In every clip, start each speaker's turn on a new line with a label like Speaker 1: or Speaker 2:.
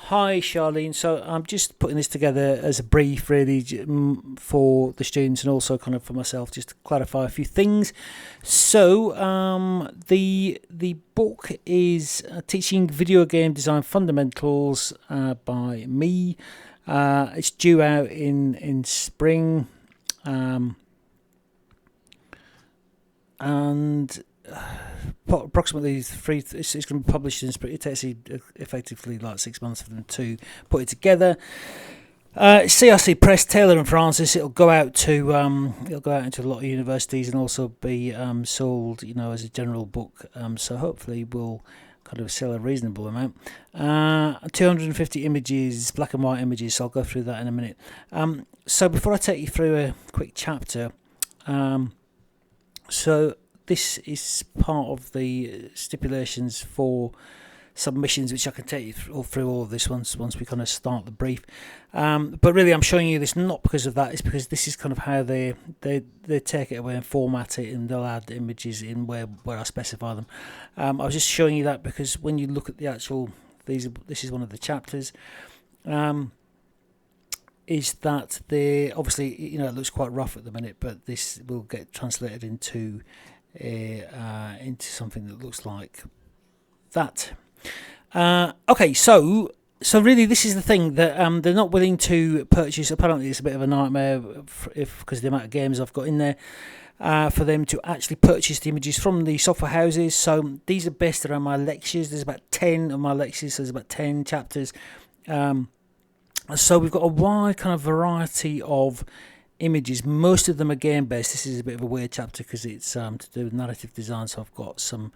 Speaker 1: Hi, Charlene. So I'm just putting this together as a brief, really, for the students and also kind of for myself, just to clarify a few things. So the book is Teaching Video Game Design Fundamentals by me. It's due out in spring, and approximately it's going to be published in spring. It takes effectively like 6 months for them to put it together. CRC Press, Taylor and Francis. It'll go out to into a lot of universities and also be sold, as a general book. So hopefully we'll kind of sell a reasonable amount. 250 images, black and white images. So I'll go through that in a minute. So before I take you through a quick chapter, so this is part of the stipulations for submissions, which I can take you through all of this once we kind of start the brief. But really, I'm showing you this not because of that. It's because this is kind of how they take it away and format it, and they'll add images in where I specify them. I was just showing you that because when you look at the actual, this is one of the chapters. Is that they obviously, it looks quite rough at the minute, but this will get translated into something that looks like that. Okay, so really, this is the thing that they're not willing to purchase. Apparently, it's a bit of a nightmare because of the amount of games I've got in there. For them to actually purchase the images from the software houses. So these are based around my lectures. There's about 10 of my lectures. So there's about 10 chapters. So we've got a wide kind of variety of images. Most of them are game based. This is a bit of a weird chapter because it's to do with narrative design. So I've got some,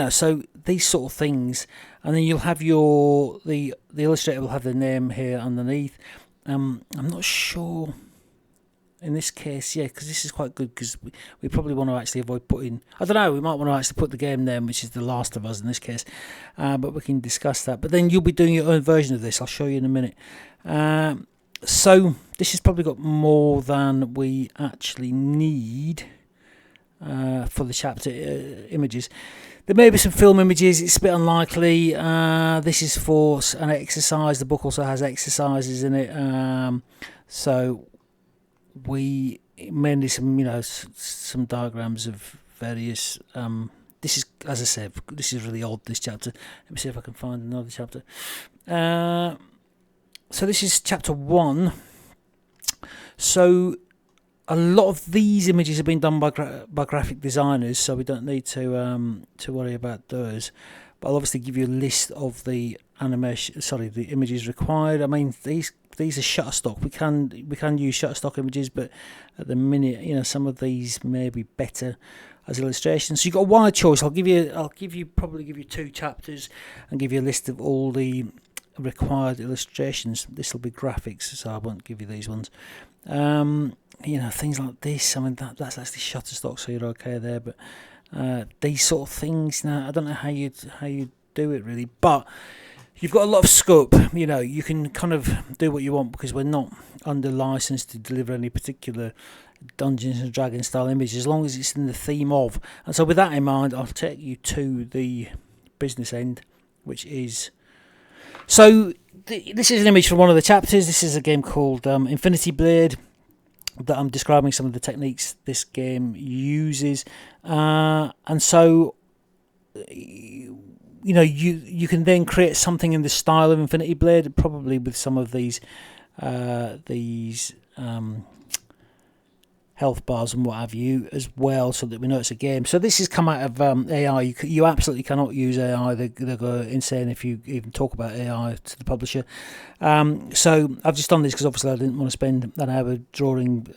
Speaker 1: so these sort of things, and then you'll have the illustrator will have the name here underneath. I'm not sure in this case, because this is quite good because we probably want to actually avoid putting, I don't know, we might want to actually put the game name, which is The Last of Us in this case, but we can discuss that. But then you'll be doing your own version of this. I'll show you in a minute. So this has probably got more than we actually need for the chapter images. There may be some film images. It's a bit unlikely. This is for an exercise. The book also has exercises in it. So we mainly some diagrams of various. This is, as I said, this is really odd. This chapter. Let me see if I can find another chapter. So this is chapter 1. So a lot of these images have been done by graphic designers, so we don't need to worry about those. But I'll obviously give you a list of the the images required. I mean, these are Shutterstock. We can use Shutterstock images, but at the minute, some of these may be better as illustrations. So you've got a wide choice. I'll probably give you 2 chapters and give you a list of all the required illustrations. This will be graphics, so I won't give you these ones. Things like this. I mean, that's actually Shutterstock, so you're okay there. But these sort of things, I don't know how you do it really, but you've got a lot of scope. You can kind of do what you want because we're not under license to deliver any particular Dungeons and Dragons style image, as long as it's in the theme of. And so with that in mind, I'll take you to the business end, which is, so this is an image from one of the chapters. This is a game called Infinity Blade that I'm describing some of the techniques this game uses, and so you can then create something in the style of Infinity Blade, probably with some of these health bars and what have you as well, so that we know it's a game. So this has come out of AI. You absolutely cannot use AI. They go insane if you even talk about AI to the publisher. So I've just done this because obviously I didn't want to spend an hour drawing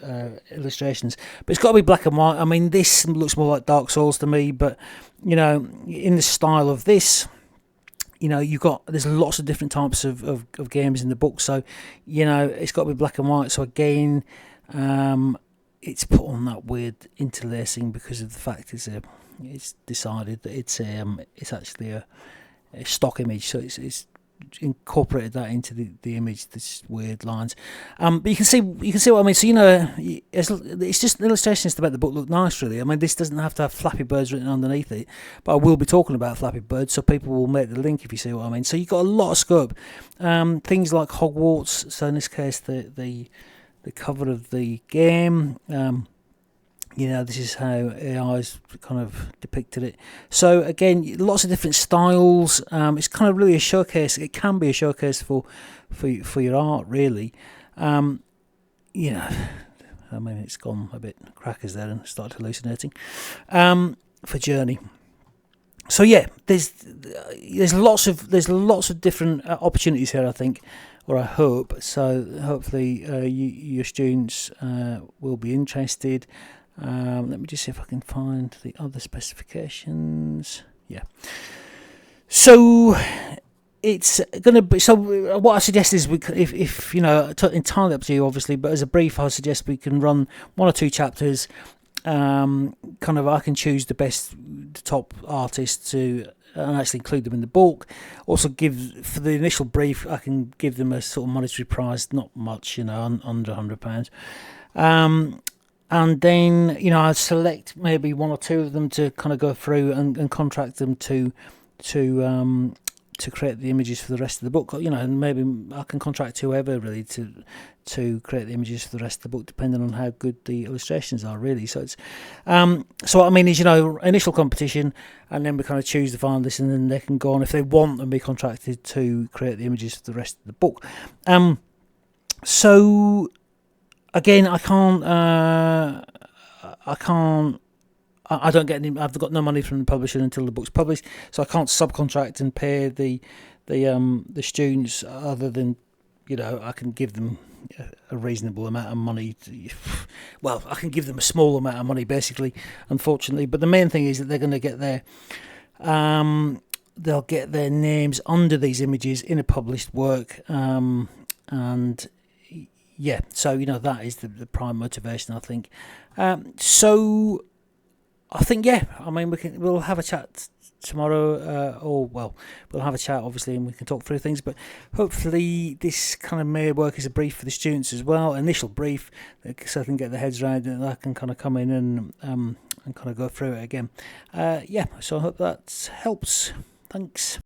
Speaker 1: illustrations. But it's got to be black and white. I mean, this looks more like Dark Souls to me, but in the style of this, there's lots of different types of games in the book. So it's got to be black and white. So again, it's put on that weird interlacing because of the fact it's decided that it's actually a stock image, so it's incorporated that into the image. This weird lines, but you can see what I mean. So it's just illustrations to make the book look nice. Really, I mean, this doesn't have to have Flappy Birds written underneath it, but I will be talking about Flappy Birds, so people will make the link if you see what I mean. So you've got a lot of scope. Things like Hogwarts. So in this case, the cover of the game. This is how AI's kind of depicted it. So again, lots of different styles. It's kind of really a showcase. It can be a showcase for your art, really. I mean, it's gone a bit crackers there and started hallucinating. For Journey. So yeah, there's lots of different opportunities here, I think, or I hope. So hopefully your students will be interested. Let me just see if I can find the other specifications. Yeah. So it's going to be. So what I suggest is if entirely up to you, obviously. But as a brief, I suggest we can run 1 or 2 chapters. I can choose the top artists to and actually include them in the book. Also, for the initial brief, I can give them a sort of monetary prize, not much, under £100. And then, I'd select maybe 1 or 2 of them to kind of go through and contract them to create the images for the rest of the book. And maybe I can contract whoever really to create the images for the rest of the book, depending on how good the illustrations are, really. So it's so what I mean is, initial competition, and then we kind of choose the finalists, and then they can go on if they want and be contracted to create the images for the rest of the book. So again, I don't get any. I've got no money from the publisher until the book's published, so I can't subcontract and pay the students. Other than, I can give them a reasonable amount of money. Well, I can give them a small amount of money, basically. Unfortunately, but the main thing is that they're going to get they'll get their names under these images in a published work, and. Yeah, so that is the prime motivation, I think. So I think we'll have a chat tomorrow, we'll have a chat obviously, and we can talk through things. But hopefully this kind of may work as a brief for the students as well, initial brief, so I can get their heads around it, and I can kind of come in and kind of go through it again. So I hope that helps. Thanks.